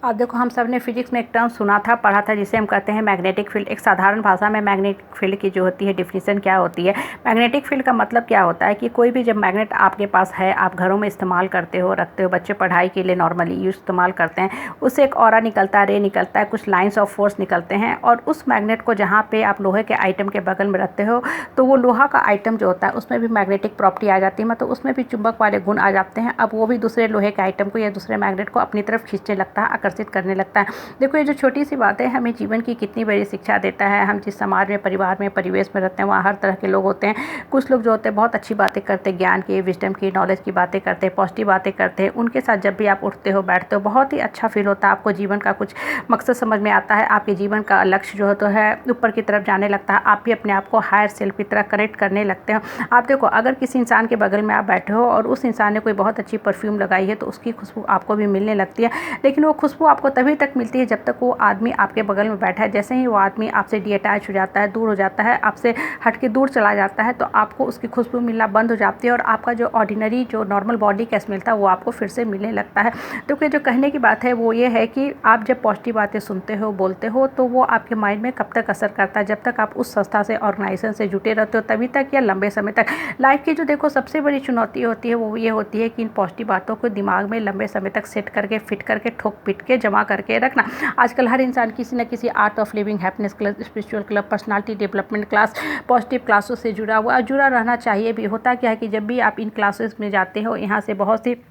अब देखो, हम सब ने फिजिक्स में एक टर्म सुना था, पढ़ा था, जिसे हम कहते हैं मैग्नेटिक फील्ड। एक साधारण भाषा में मैग्नेटिक फील्ड की जो होती है डिफिनीशन क्या होती है। मैग्नेटिक फील्ड का मतलब क्या होता है कि कोई भी जब मैग्नेट आपके पास है, आप घरों में इस्तेमाल करते हो, रखते हो, बच्चे पढ़ाई के लिए नॉर्मली यूज इस्तेमाल करते हैं, उससे एक ऑरा निकलता है, रे निकलता है, कुछ लाइन्स ऑफ फोर्स निकलते हैं, और उस मैग्नेट को जहाँ पे आप लोहे के आइटम के बगल में रखते हो, तो वो लोहा का आइटम जो होता है उसमें भी मैग्नेटिक प्रॉपर्टी आ जाती है, मतलब उसमें भी चुंबक वाले गुण आ जाते हैं। अब वो भी दूसरे लोहे के आइटम को या दूसरे मैग्नेट को अपनी तरफ खींचने लगता है, आकर्षित करने लगता है। देखो, ये जो छोटी सी बात है हमें जीवन की कितनी बड़ी शिक्षा देता है। हम जिस समाज में, परिवार में, परिवेश में रहते हैं, वहाँ हर तरह के लोग होते हैं। कुछ लोग जो होते हैं बहुत अच्छी बातें करते हैं, ज्ञान की, विजडम की, नॉलेज की बातें करते हैं, पॉजिटिव बातें करते हैं। उनके साथ जब भी आप उठते हो, बैठते हो, बहुत ही अच्छा फील होता है। आपको जीवन का कुछ मकसद समझ में आता है, आपके जीवन का लक्ष्य जो तो है ऊपर की तरफ जाने लगता है। आप भी अपने आप को हायर सेल्फ की तरह कनेक्ट करने लगते हो। आप देखो, अगर किसी इंसान के बगल में आप बैठे हो और उस इंसान ने कोई बहुत अच्छी परफ्यूम लगाई है, तो उसकी खुशबू आपको भी मिलने लगती है। लेकिन वो खुशबू आपको तभी तक मिलती है जब तक वो आदमी आपके बगल में बैठा है। जैसे ही वो आदमी आपसे डिटैच हो जाता है, दूर हो जाता है, आपसे हट के दूर चला जाता है, तो आपको उसकी खुशबू मिलना बंद हो जाती है और आपका जो ऑर्डिनरी, जो नॉर्मल बॉडी का स्मेल था, वो आपको फिर से मिलने लगता है। तो जो कहने की बात है वो ये है कि आप जब पॉजिटिव बातें सुनते हो, बोलते हो, तो वो आपके माइंड में कब तक असर करता है? जब तक आप उस संस्था से, ऑर्गेनाइजेशन से जुटे रहते हो तभी तक, या लंबे समय तक। लाइफ की जो देखो सबसे बड़ी चुनौती होती है वो ये होती है कि इन पॉजिटिव बातों को दिमाग में लंबे समय तक सेट करके, फिट करके, ठोक पीट के जमा करके रखना। आजकल हर इंसान किसी न किसी art of living, happiness club, spiritual club, personality development class, positive क्लासों से जुड़ा हुआ, जुड़ा रहना चाहिए भी। होता क्या है कि जब भी आप इन क्लासेस में जाते हो, यहाँ से बहुत सी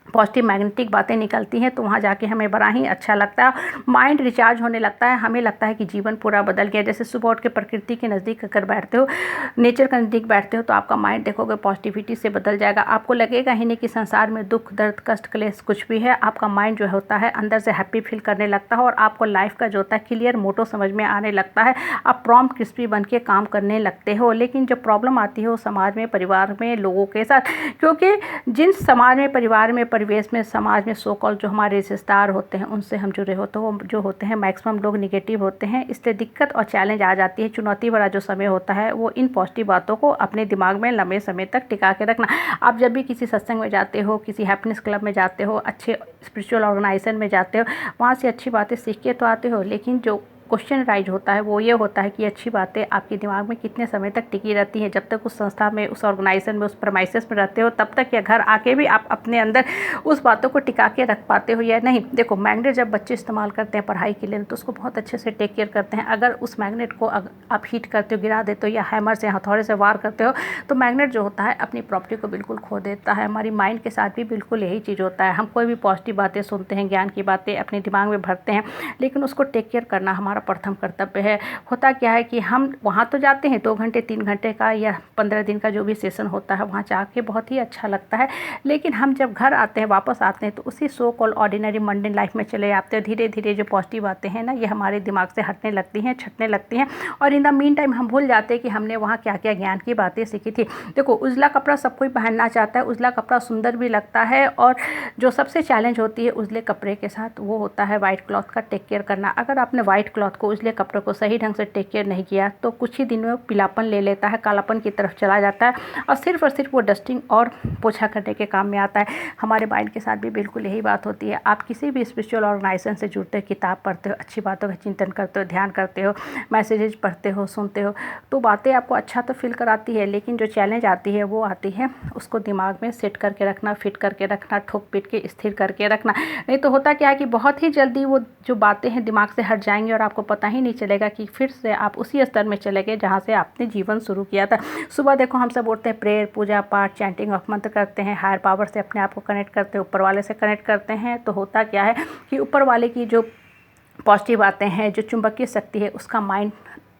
पॉजिटिव मैग्नेटिक बातें निकलती हैं, तो वहाँ जाके हमें बड़ा ही अच्छा लगता है, माइंड रिचार्ज होने लगता है। हमें लगता है कि जीवन पूरा बदल गया। जैसे सुबह उठ के प्रकृति के नज़दीक अगर बैठते हो, नेचर के नज़दीक बैठते हो, तो आपका माइंड देखोगे पॉजिटिविटी से बदल जाएगा। आपको लगेगा ही नहीं कि संसार में दुख, दर्द, कष्ट, क्लेश कुछ भी है। आपका माइंड जो होता है अंदर से हैप्पी फील करने लगता है, और आपको लाइफ का जो होता है क्लियर मोटो समझ में आने लगता है। आप प्रॉम्प्ट क्रिस्पी बन के काम करने लगते हो। लेकिन जब प्रॉब्लम आती है वो समाज में, परिवार में, लोगों के साथ, क्योंकि जिन समाज में, परिवार में, परिवेश में, समाज में सो कॉल्ड जो हमारे रिश्तेदार होते हैं, उनसे हम जुड़े होते हैं, वो जो होते हैं मैक्सिमम लोग निगेटिव होते हैं। इसलिए दिक्कत और चैलेंज आ जाती है। चुनौती भरा जो समय होता है वो इन पॉजिटिव बातों को अपने दिमाग में लंबे समय तक टिका के रखना। आप जब भी किसी सत्संग में जाते हो, किसी हैप्पीनेस क्लब में जाते हो, अच्छे स्पिरिचुअल ऑर्गेनाइजेशन में जाते हो, वहाँ से अच्छी बातें सीख के तो आते हो, लेकिन जो क्वेश्चन राइज होता है वो ये होता है कि अच्छी बातें आपके दिमाग में कितने समय तक टिकी रहती हैं। जब तक उस संस्था में, उस ऑर्गेनाइजेशन में, उस प्रेमाइसेस में रहते हो, तब तक, या घर आके भी आप अपने अंदर उस बातों को टिका के रख पाते हो या नहीं। देखो, मैग्नेट जब बच्चे इस्तेमाल करते हैं पढ़ाई के लिए, तो उसको बहुत अच्छे से टेक केयर करते हैं। अगर उस मैग्नेट को आप हीट करते हो, गिरा देते हो, या हैमर से, हथौड़े से वार करते हो, तो मैग्नेट जो होता है अपनी प्रॉपर्टी को बिल्कुल खो देता है। हमारी माइंड के साथ भी बिल्कुल यही चीज़ होता है। हम कोई भी पॉजिटिव बातें सुनते हैं, ज्ञान की बातें अपने दिमाग में भरते हैं, लेकिन उसको टेक केयर करना हमारा प्रथम कर्तव्य है। होता क्या है कि हम वहाँ तो जाते हैं 2 घंटे, 3 घंटे का या 15 दिन का जो भी सेशन होता है, वहाँ जाके बहुत ही अच्छा लगता है। लेकिन हम जब घर आते हैं, वापस आते हैं, तो उसी सो कॉल ऑर्डिनरी मंडेन लाइफ में चले जाते हैं। धीरे धीरे जो पॉजिटिव बातें हैं ना, ये हमारे दिमाग से हटने लगती हैं, छटने लगती हैं, और इन द मीन टाइम हम भूल जाते हैं कि हमने वहाँ क्या क्या ज्ञान की बातें सीखी थी। देखो, उजला कपड़ा सब कोई पहनना चाहता है, उजला कपड़ा सुंदर भी लगता है, और जो सबसे चैलेंज होती है उजले कपड़े के साथ, वो होता है वाइट क्लॉथ का टेक केयर करना। अगर आपने वाइट क्लॉथ को, उजले कपड़े को सही ढंग से टेक केयर नहीं किया, तो कुछ ही दिन में पीलापन ले लेता है, कालापन की तरफ चला जाता है, और सिर्फ वो डस्टिंग और पोछा करने के काम में आता है। हमारे माइंड के साथ भी बिल्कुल यही बात होती है। आप किसी भी स्पिरिचुअल ऑर्गेनाइजेशन से जुड़ते हो, किताब पढ़ते हो, अच्छी बातों का चिंतन करते हो, ध्यान करते हो, मैसेजेज पढ़ते हो, सुनते हो, तो बातें आपको अच्छा तो फील कराती है, लेकिन जो चैलेंज आती है वो आती है उसको दिमाग में सेट करके रखना, फिट करके रखना, ठोक पीट के स्थिर करके रखना। नहीं तो होता क्या है कि बहुत ही जल्दी वो जो बातें हैं दिमाग से हट जाएंगी, और आपको पता ही नहीं चलेगा कि फिर से आप उसी स्तर में चले गए जहाँ से आपने जीवन शुरू किया था। सुबह देखो, हम सब उठते हैं, प्रेयर, पूजा पाठ, चैंटिंग ऑफ मंत्र करते हैं, हायर पावर से अपने आप को कनेक्ट करते हैं, ऊपर वाले से कनेक्ट करते हैं। तो होता क्या है कि ऊपर वाले की जो पॉजिटिव बातें हैं, जो चुंबकीय शक्ति है,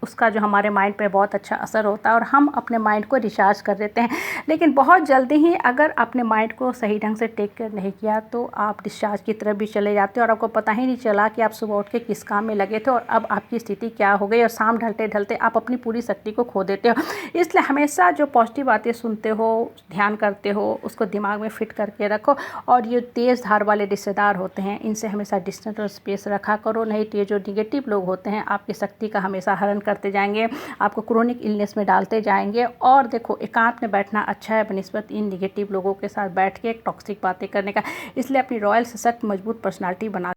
उसका जो हमारे माइंड पे बहुत अच्छा असर होता है, और हम अपने माइंड को रिचार्ज कर देते हैं। लेकिन बहुत जल्दी ही अगर आपने माइंड को सही ढंग से टेक केयर नहीं किया, तो आप डिस्चार्ज की तरफ भी चले जाते हो, और आपको पता ही नहीं चला कि आप सुबह उठ के किस काम में लगे थे, और अब आपकी स्थिति क्या हो गई, और शाम ढलते ढलते आप अपनी पूरी शक्ति को खो देते हो। इसलिए हमेशा जो पॉजिटिव बातें सुनते हो, ध्यान करते हो, उसको दिमाग में फिट करके रखो। और ये तेज़ धार वाले रिश्तेदार होते हैं, इनसे हमेशा डिस्टेंस और स्पेस रखा करो, नहीं तो ये जो निगेटिव लोग होते हैं आपकी शक्ति का हमेशा हरण करते जाएंगे, आपको क्रोनिक इलनेस में डालते जाएंगे। और देखो, एकांत में बैठना अच्छा है बनिस्बत इन निगेटिव लोगों के साथ बैठ के टॉक्सिक बातें करने का। इसलिए अपनी रॉयल, सशक्त, मजबूत पर्सनालिटी बना